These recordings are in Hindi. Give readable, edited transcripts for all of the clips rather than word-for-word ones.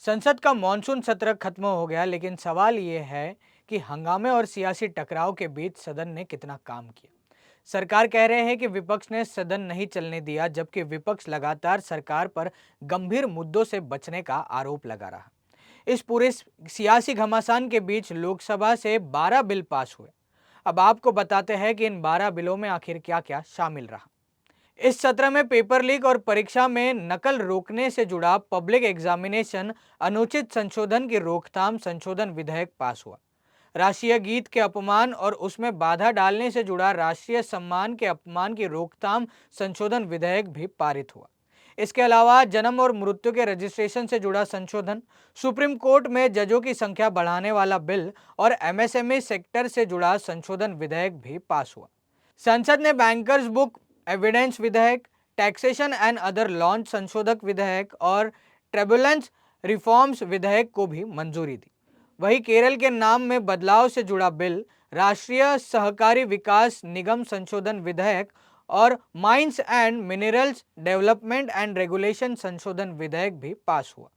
संसद का मॉनसून सत्र खत्म हो गया, लेकिन सवाल ये है कि हंगामे और सियासी टकराव के बीच सदन ने कितना काम किया। सरकार कह रहे हैं कि विपक्ष ने सदन नहीं चलने दिया, जबकि विपक्ष लगातार सरकार पर गंभीर मुद्दों से बचने का आरोप लगा रहा। इस पूरे सियासी घमासान के बीच लोकसभा से 12 बिल पास हुए। अब आपको बताते हैं कि इन 12 बिलों में आखिर क्या क्या शामिल रहा। इस सत्र में पेपर लीक और परीक्षा में नकल रोकने से जुड़ा पब्लिक एग्जामिनेशन अनुचित संशोधन की रोकथाम संशोधन विधेयक पास हुआ। राष्ट्रीय गीत के अपमान और उसमें बाधा डालने से जुड़ा राष्ट्रीय सम्मान के अपमान की रोकथाम संशोधन विधेयक भी पारित हुआ। इसके अलावा जन्म और मृत्यु के रजिस्ट्रेशन से जुड़ा संशोधन, सुप्रीम कोर्ट में जजों की संख्या बढ़ाने वाला बिल और एमएसएमई सेक्टर से जुड़ा संशोधन विधेयक भी पास हुआ। संसद ने बैंकर्स बुक एविडेंस विधेयक, टैक्सेशन एंड अदर लॉन्च संशोधक विधेयक और ट्रिब्यूनल्स रिफॉर्म्स विधेयक को भी मंजूरी दी। वहीं केरल के नाम में बदलाव से जुड़ा बिल, राष्ट्रीय सहकारी विकास निगम संशोधन विधेयक और mines and minerals development and regulation संशोधन विधेयक भी पास हुआ।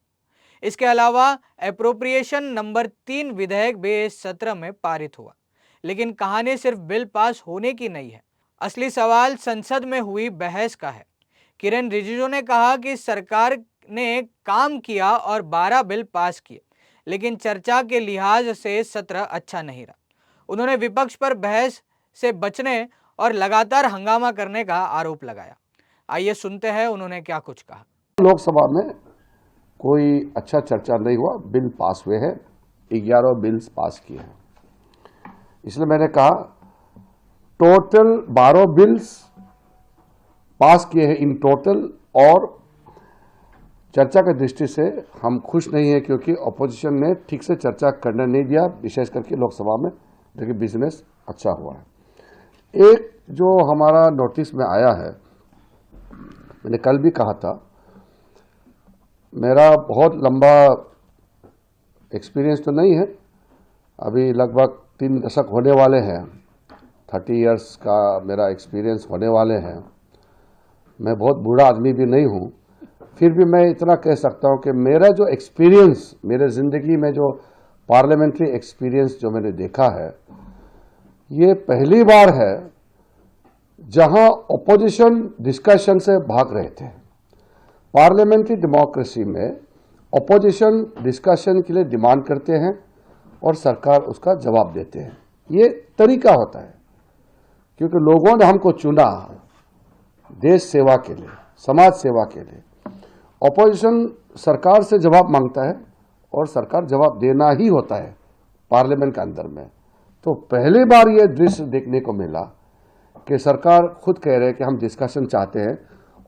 इसके अलावा एप्रोप्रिएशन नंबर 3 विधेयक भी इस सत्र में पारित हुआ। लेकिन कहानी सिर्फ बिल पास होने की नहीं है, असली सवाल संसद में हुई बहस का है। किरेन रिजिजू ने कहा कि सरकार ने काम किया और 12 बिल पास किए, लेकिन चर्चा के लिहाज से सत्र अच्छा नहीं रहा। उन्होंने विपक्ष पर बहस से बचने और लगातार हंगामा करने का आरोप लगाया। आइए सुनते हैं उन्होंने क्या कुछ कहा। लोकसभा में कोई अच्छा चर्चा नहीं हुआ, बिल पास हुए हैं, 11 बिल्स पास किए हैं। इसलिए मैंने कहा टोटल 12 बिल्स पास किए हैं इन टोटल, और चर्चा की दृष्टि से हम खुश नहीं है क्योंकि अपोजिशन ने ठीक से चर्चा करने नहीं दिया, विशेष करके लोकसभा में, लेकिन बिजनेस अच्छा हुआ है। एक जो हमारा नोटिस में आया है, मैंने कल भी कहा था, मेरा बहुत लंबा एक्सपीरियंस तो नहीं है, अभी लगभग 3 दशक होने वाले हैं, 30 इयर्स का मेरा एक्सपीरियंस होने वाले हैं। मैं बहुत बूढ़ा आदमी भी नहीं हूँ, फिर भी मैं इतना कह सकता हूँ कि मेरा जो एक्सपीरियंस, मेरे ज़िंदगी में जो पार्लियामेंट्री एक्सपीरियंस जो मैंने देखा है, ये पहली बार है जहां ओपोजिशन डिस्कशन से भाग रहे थे। पार्लियामेंट्री डेमोक्रेसी में ओपोजिशन डिस्कशन के लिए डिमांड करते हैं और सरकार उसका जवाब देते हैं। ये तरीका होता है क्योंकि लोगों ने हमको चुना देश सेवा के लिए, समाज सेवा के लिए। ओपोजिशन सरकार से जवाब मांगता है और सरकार जवाब देना ही होता है पार्लियामेंट के अंदर में। तो पहली बार ये दृश्य देखने को मिला कि सरकार खुद कह रहे हैं कि हम डिस्कशन चाहते हैं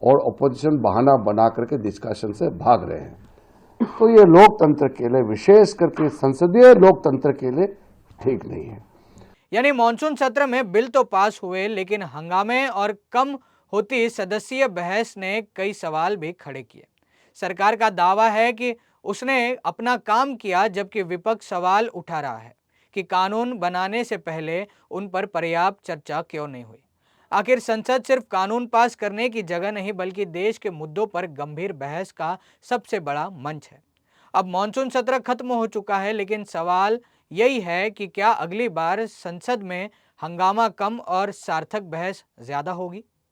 और ओपोजिशन बहाना बना करके डिस्कशन से भाग रहे हैं। तो ये लोकतंत्र के लिए, विशेष करके संसदीय लोकतंत्र के लिए ठीक नहीं है। यानी मॉनसून सत्र में बिल तो पास हुए, लेकिन हंगामे और कम होती सदस्यीय बहस ने कई सवाल भी खड़े किए। सरकार का दावा है कि उसने अपना काम किया, जबकि विपक्ष सवाल उठा रहा है कि कानून बनाने से पहले उन पर पर्याप्त चर्चा क्यों नहीं हुई। आखिर संसद सिर्फ कानून पास करने की जगह नहीं, बल्कि देश के मुद्दों पर गंभीर बहस का सबसे बड़ा मंच है। अब मॉनसून सत्र खत्म हो चुका है, लेकिन सवाल यही है कि क्या अगली बार संसद में हंगामा कम और सार्थक बहस ज्यादा होगी।